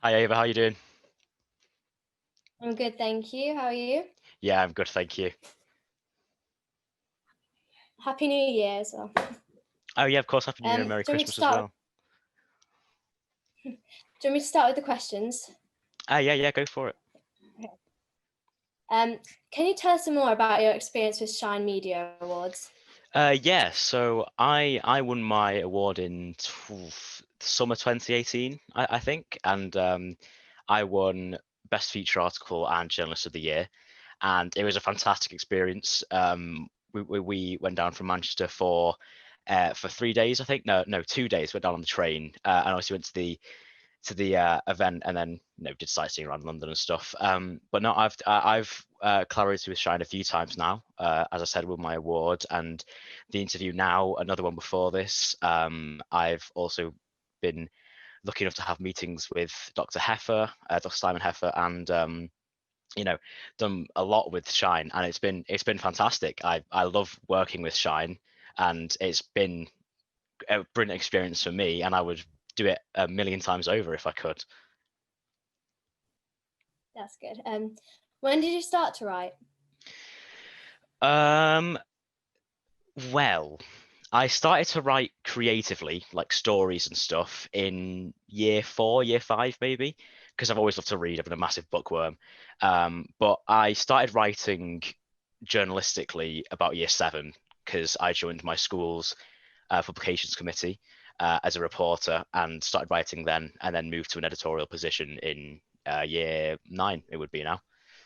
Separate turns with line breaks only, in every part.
Hi Ava, how you doing?
I'm good, thank you. How are you?
Yeah, I'm good, thank you.
Happy New Year as well.
Oh yeah, of course, Happy New Year and
Do
Merry
you want me to
Christmas as
start?
well.
Do you want me to start with the questions?
Yeah, go for it.
Can you tell us some more about your experience with Shine Media Awards?
Yeah, so I won my award in summer 2018, I think, and I won Best Feature Article and Journalist of the Year, and it was a fantastic experience. We went down from Manchester for 3 days, I think. No, 2 days. Went down on the train, and also went to the event, and then did sightseeing around London and stuff. But no, I've collaborated with Shine a few times now. As I said, with my award and the interview now, another one before this. I've also been lucky enough to have meetings with Dr. Heffer, Dr. Simon Heffer, and done a lot with Shine, and it's been fantastic. I love working with Shine, and it's been a brilliant experience for me, and I would do it a million times over if I could.
That's good. When did you start to write?
Um, well, I started to write creatively, like stories and stuff, in year four, year five, maybe, because I've always loved to read. I've been a massive bookworm. But I started writing journalistically about year seven because I joined my school's publications committee as a reporter and started writing then, and then moved to an editorial position in year nine. It would be now.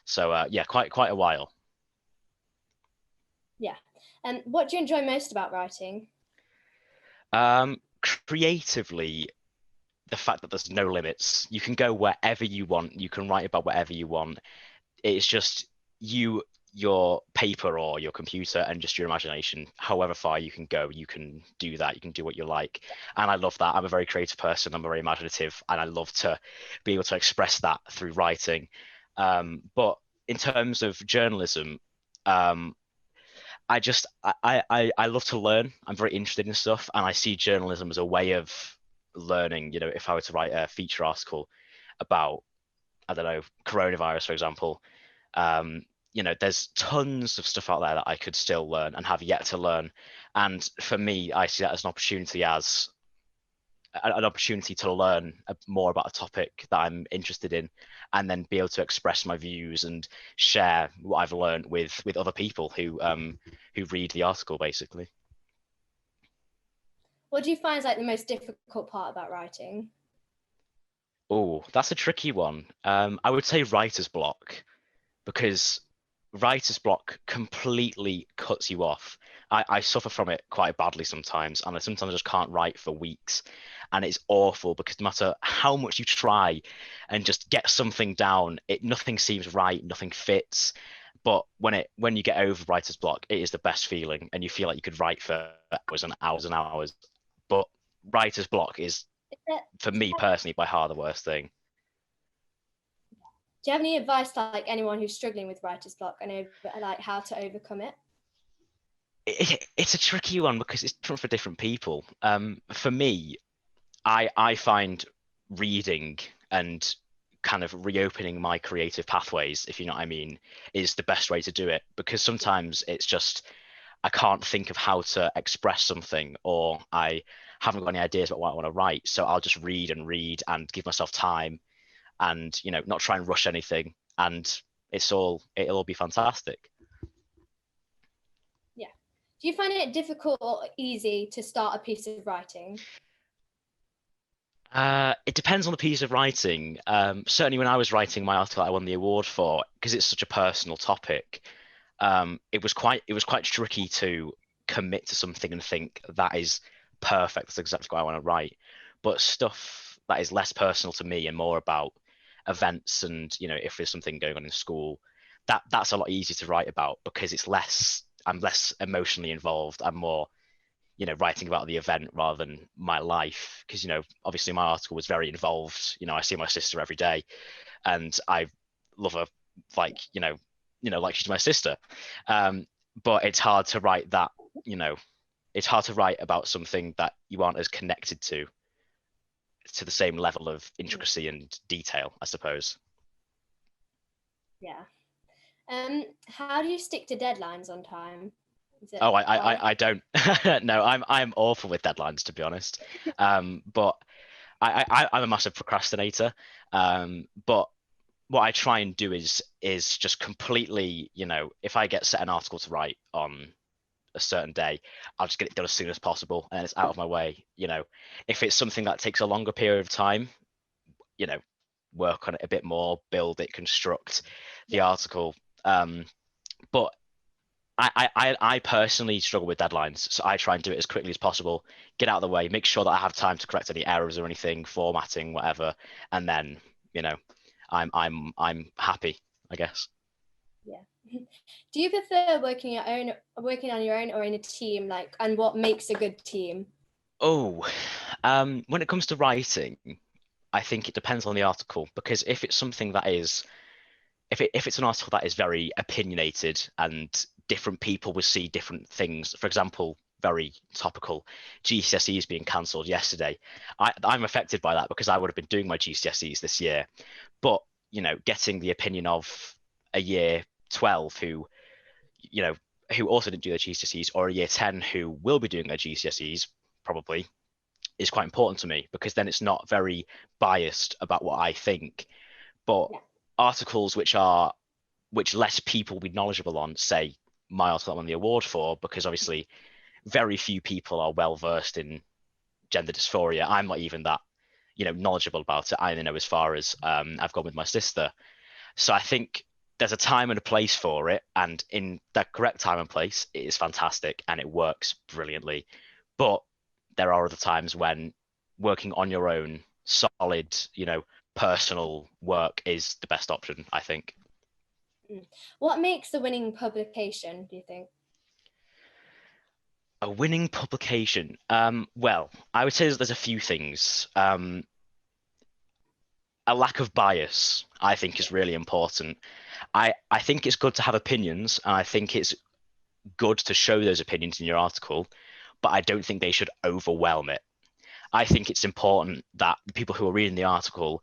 So yeah, quite a while.
Yeah. And what do you enjoy most about writing?
Creatively, the fact that there's no limits. You can go wherever you want. You can write about whatever you want. It's just you, your paper or your computer, and just your imagination. However far you can go, you can do that. You can do what you like. And I love that. I'm a very creative person. I'm very imaginative, and I love to be able to express that through writing. But in terms of journalism, um, I love to learn. I'm very interested in stuff, and I see journalism as a way of learning. If I were to write a feature article about, I don't know, coronavirus, for example, there's tons of stuff out there that I could still learn and have yet to learn. And for me, I see that as an opportunity to learn more about a topic that I'm interested in, and then be able to express my views and share what I've learned with other people who read the article, basically.
What do you find is like the most difficult part about writing?
Oh, that's a tricky one. I would say writer's block, because writer's block completely cuts you off. I suffer from it quite badly sometimes, and I sometimes just can't write for weeks. And it's awful because no matter how much you try and just get something down, nothing seems right, nothing fits. But when you get over writer's block, it is the best feeling, and you feel like you could write for hours and hours and hours. But writer's block is, for me personally, by far the worst thing.
Do you have any advice to like anyone who's struggling with writer's block and like how to overcome it?
It's a tricky one because it's different for different people. For me, I find reading and kind of reopening my creative pathways, if you know what I mean, is the best way to do it, because sometimes it's just I can't think of how to express something, or I haven't got any ideas about what I want to write. So I'll just read and read and give myself time, and not try and rush anything, and it'll all be fantastic.
Yeah. Do you find it difficult or easy to start a piece of writing?
It depends on the piece of writing. Certainly, when I was writing my article, I won the award for, because it's such a personal topic. It was quite tricky to commit to something and think that is perfect. That's exactly what I want to write. But stuff that is less personal to me and more about events, and if there's something going on in school, that's a lot easier to write about because I'm less emotionally involved. I'm more writing about the event rather than my life, because obviously my article was very involved. I see my sister every day, and I love her like like she's my sister. But it's hard to write that. you know it's hard to write about something that you aren't as connected to. to the same level of intricacy and detail, I suppose.
Yeah. How do you stick to deadlines on time? Is it
Oh,
hard?
I don't. No, I'm awful with deadlines, to be honest. But I'm a massive procrastinator. But what I try and do is just completely, if I get set an article to write on a certain day, I'll just get it done as soon as possible, and it's out of my way. If it's something that takes a longer period of time, you know, work on it a bit more, build it, construct the
Yeah.
article. But I personally struggle with deadlines, so I try and do it as quickly as possible, get out of the way, make sure that I have time to correct any errors or anything, formatting, whatever, and then I'm happy, I guess.
Yeah. Do you prefer working on your own, or in a team? Like, and what makes a good team?
Oh, when it comes to writing, I think it depends on the article, because if it's something that is if it's an article that is very opinionated and different people will see different things, for example, very topical, GCSEs being cancelled yesterday, I'm affected by that because I would have been doing my GCSEs this year. But getting the opinion of a year 12 you know who also didn't do their GCSEs, or a year 10 who will be doing their GCSEs probably, is quite important to me, because then it's not very biased about what I think. But
Yeah.
articles which less people will be knowledgeable on, say my article I won the award for, because obviously very few people are well versed in gender dysphoria. I'm not even that knowledgeable about it. I only know as far as I've gone with my sister. So I think there's a time and a place for it, and in the correct time and place, it is fantastic and it works brilliantly. But there are other times when working on your own, solid, personal work is the best option, I think.
Mm. What makes the winning publication, do you think?
A winning publication. Well, I would say there's a few things. A lack of bias, I think, is really important. I think it's good to have opinions, and I think it's good to show those opinions in your article, but I don't think they should overwhelm it. I think it's important that the people who are reading the article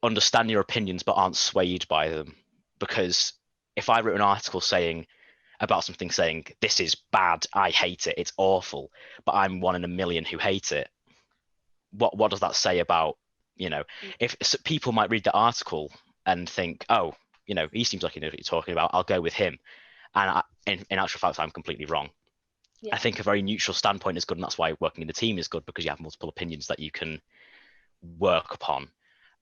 understand your opinions but aren't swayed by them. Because if I wrote an article about something saying this is bad, I hate it, it's awful, but I'm one in a million who hate it, what does that say about, if people might read the article and think, oh, he seems like he knows what you're talking about, I'll go with him. And in actual fact, I'm completely wrong. I
Yeah.
think a very neutral standpoint is good, and that's why working in the team is good, because you have multiple opinions that you can work upon.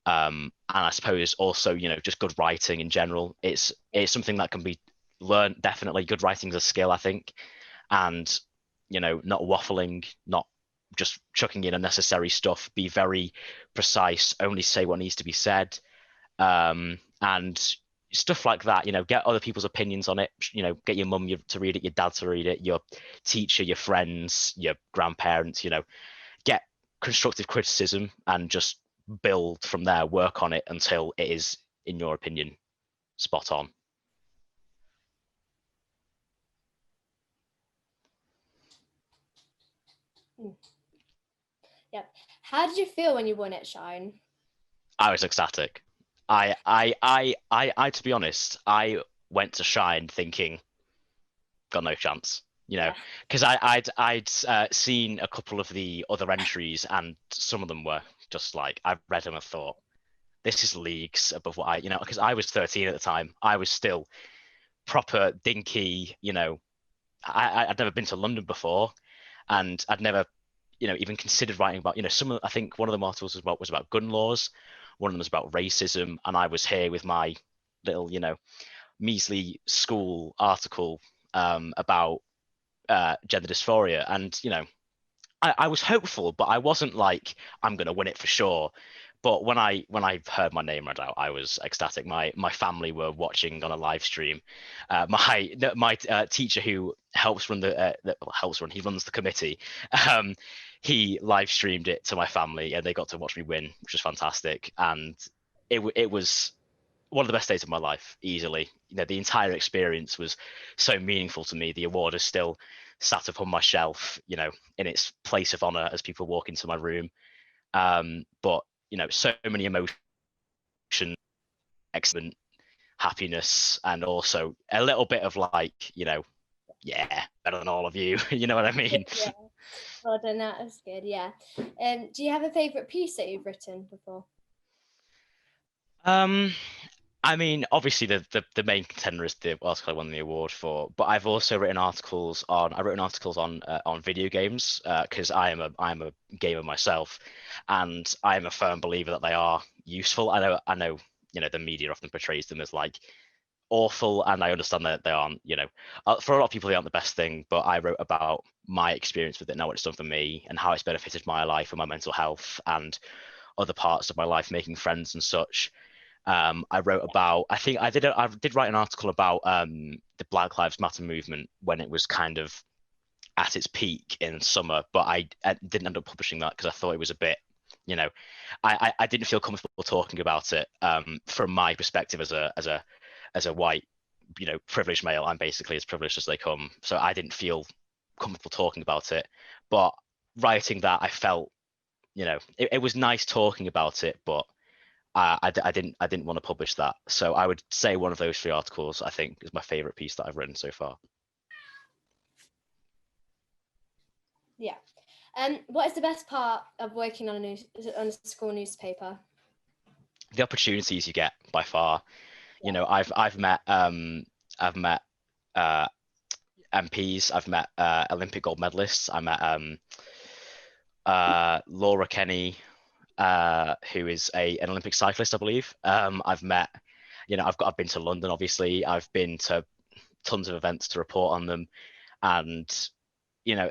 And I suppose also, just good writing in general. It's something that can be learned. Definitely, good writing is a skill, I think, and not waffling, not just chucking in unnecessary stuff. Be very precise. Only say what needs to be said, and stuff like that. Get other people's opinions on it. Get your mum to read it, your dad to read it, your teacher, your friends, your grandparents. Get constructive criticism and just build from there, work on it until it is, in your opinion, spot on.
Mm. Yep. How did you feel when you won at Shine?
I was ecstatic. To be honest, I went to Shine thinking, got no chance,
Yeah.
because I'd seen a couple of the other entries, and some of them were just like, I read them and thought, this is leagues above what because I was 13 at the time. I was still proper dinky, I'd never been to London before, and I'd never, even considered writing about, I think one of the articles was about gun laws, one of them was about racism, and I was here with my little, measly school article about gender dysphoria, and I was hopeful, but I wasn't like I'm gonna win it for sure. But when I heard my name read out, I was ecstatic. My family were watching on a live stream. My teacher, who helps run he runs the committee. Um, he live streamed it to my family, and they got to watch me win, which was fantastic. And it was one of the best days of my life, easily. The entire experience was so meaningful to me. The award is still sat upon my shelf, in its place of honor as people walk into my room. But so many emotions, excellent happiness, and also a little bit of like, yeah, better than all of you. You know what I mean?
Yeah. Well done, that was good. Yeah. Do you have a favourite piece that you've written before?
I mean, obviously the main contender is the article I won the award for, but I've also written articles on on video games because I'm a gamer myself, and I'm a firm believer that they are useful. I know the media often portrays them as like awful, and I understand that they aren't. For a lot of people they aren't the best thing, but I wrote about my experience with it and what it's done for me and how it's benefited my life and my mental health and other parts of my life, making friends and such. I wrote about, I did write an article about the Black Lives Matter movement when it was kind of at its peak in summer, but I didn't end up publishing that because I thought it was a bit, I didn't feel comfortable talking about it from my perspective as a white, privileged male. I'm basically as privileged as they come, so I didn't feel comfortable talking about it. But writing that, I felt, it was nice talking about it, but I didn't want to publish that. So I would say one of those three articles I think is my favorite piece that I've written so far.
Yeah. What is the best part of working on a school newspaper?
The opportunities you get by far.
Yeah.
I've met uh, MPs, I've met Olympic gold medalists. I met Laura Kenny, who is an Olympic cyclist, I believe. I've met, I've been to London, obviously. I've been to tons of events to report on them, and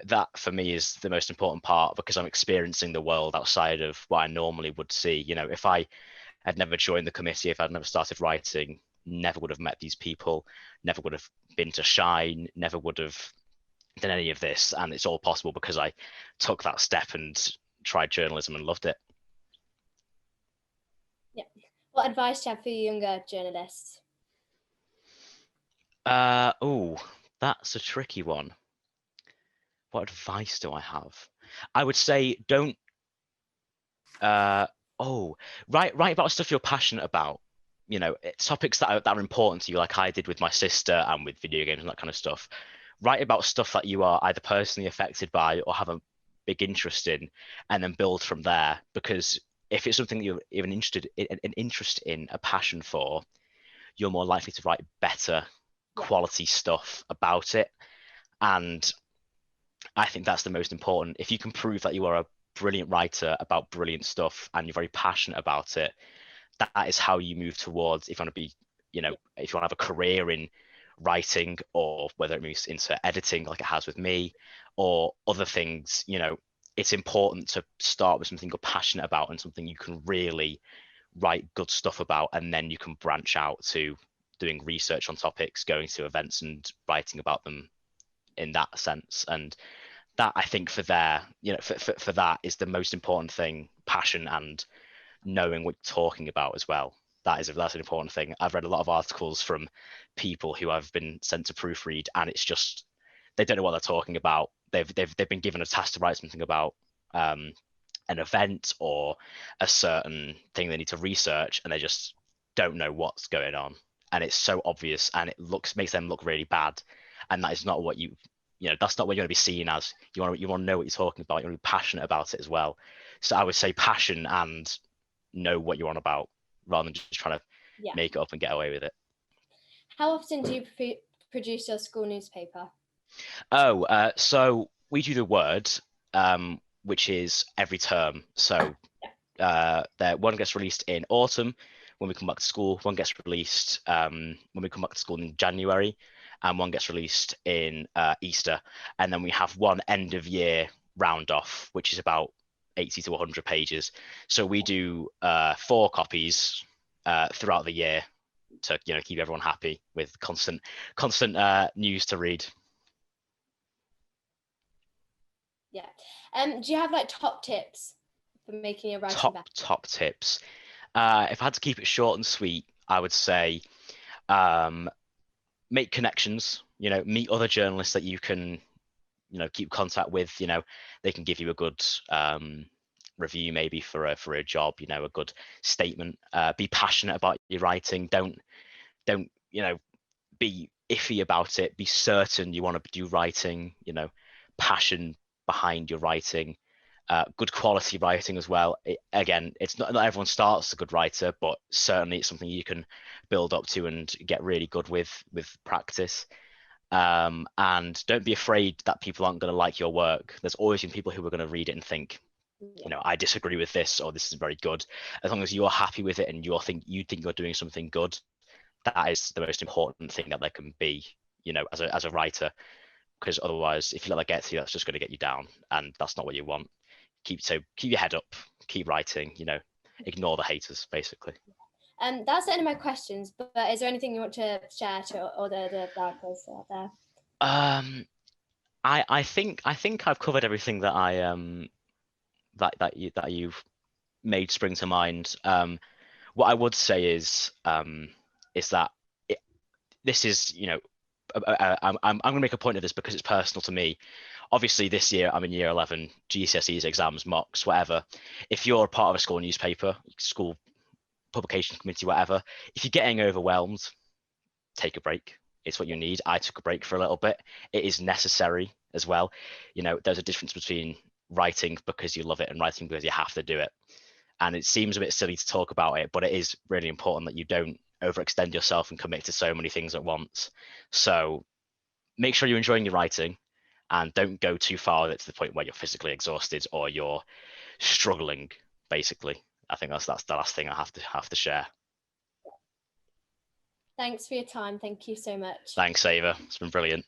that for me is the most important part because I'm experiencing the world outside of what I normally would see. If I had never joined the committee, if I'd never started writing, never would have met these people, never would have been to Shine, never would have done any of this. And it's all possible because I took that step and tried journalism and loved it.
Yeah. What advice do you have for younger journalists?
Oh, that's a tricky one. What advice do I have? I would say don't uh write about stuff you're passionate about. Topics that are important to you, like I did with my sister and with video games and that kind of stuff. Write about stuff that you are either personally affected by or have a big interest in, and then build from there. Because if it's something that you're an interest in, a passion for, you're more likely to write better quality stuff about it. And I think that's the most important. If you can prove that you are a brilliant writer about brilliant stuff and you're very passionate about it, that is how you move towards, if you want to be, if you want to have a career in writing, or whether it moves into editing like it has with me, or other things. It's important to start with something you're passionate about and something you can really write good stuff about, and then you can branch out to doing research on topics, going to events and writing about them in that sense. And that, I think, for that is the most important thing: passion and knowing what you're talking about as well. That's an important thing. I've read a lot of articles from people who I've been sent to proofread, and it's just they don't know what they're talking about. They've been given a task to write something about an event or a certain thing they need to research, and they just don't know what's going on. And it's so obvious, and makes them look really bad. And that is not what that's not what you want to be seen as. You want to know what you're talking about. You want to be passionate about it as well. So I would say passion and know what you're on about, rather than just trying to make it up and get away with it.
How often do you produce your school newspaper?
So we do the Word, which is every term. So one gets released in autumn when we come back to school. One gets released when we come back to school in January, and one gets released in Easter. And then we have one end of year round off, which is about 80 to 100 pages. So we do 4 copies throughout the year to keep everyone happy with constant news to read.
Yeah. Do you have like top tips for making your writing better?
Top tips. If I had to keep it short and sweet, I would say make connections. Meet other journalists that you can keep contact with. They can give you a good review maybe for a job, you know, a good statement. Be passionate about your writing. Don't be iffy about it. Be certain you want to do writing, you know, passion behind your writing. Good quality writing as well. Again, it's not everyone starts a good writer, but certainly it's something you can build up to and get really good with practice. And don't be afraid that people aren't going to like your work. There's always been people who are going to read it and think, you know, I disagree with this, or this is very good. As long as you're happy with it and you think you're doing something good, that is the most important thing that there can be, you know, as a writer. Because otherwise, if you let that get to you, that's just going to get you down, and that's not what you want. Keep your head up, keep writing, you know, ignore the haters, basically.
That's the end of my questions, but is there anything you want to share to all the writers out there?
I think I've covered everything that that you've made spring to mind. What I would say is that this is, you know, I'm going to make a point of this because it's personal to me. Obviously, this year I'm in year 11, GCSEs, exams, mocks, whatever. If you're a part of a school newspaper, school publication committee, whatever, if you're getting overwhelmed, take a break. It's what you need. I took a break for a little bit. It is necessary as well. You know, there's a difference between writing because you love it and writing because you have to do it. And it seems a bit silly to talk about it, but it is really important that you don't overextend yourself and commit to so many things at once. So make sure you're enjoying your writing and don't go too far with it to the point where you're physically exhausted or you're struggling, basically. I think that's the last thing I have to share.
Thanks for your time. Thank you so much.
Thanks, Ava. It's been brilliant.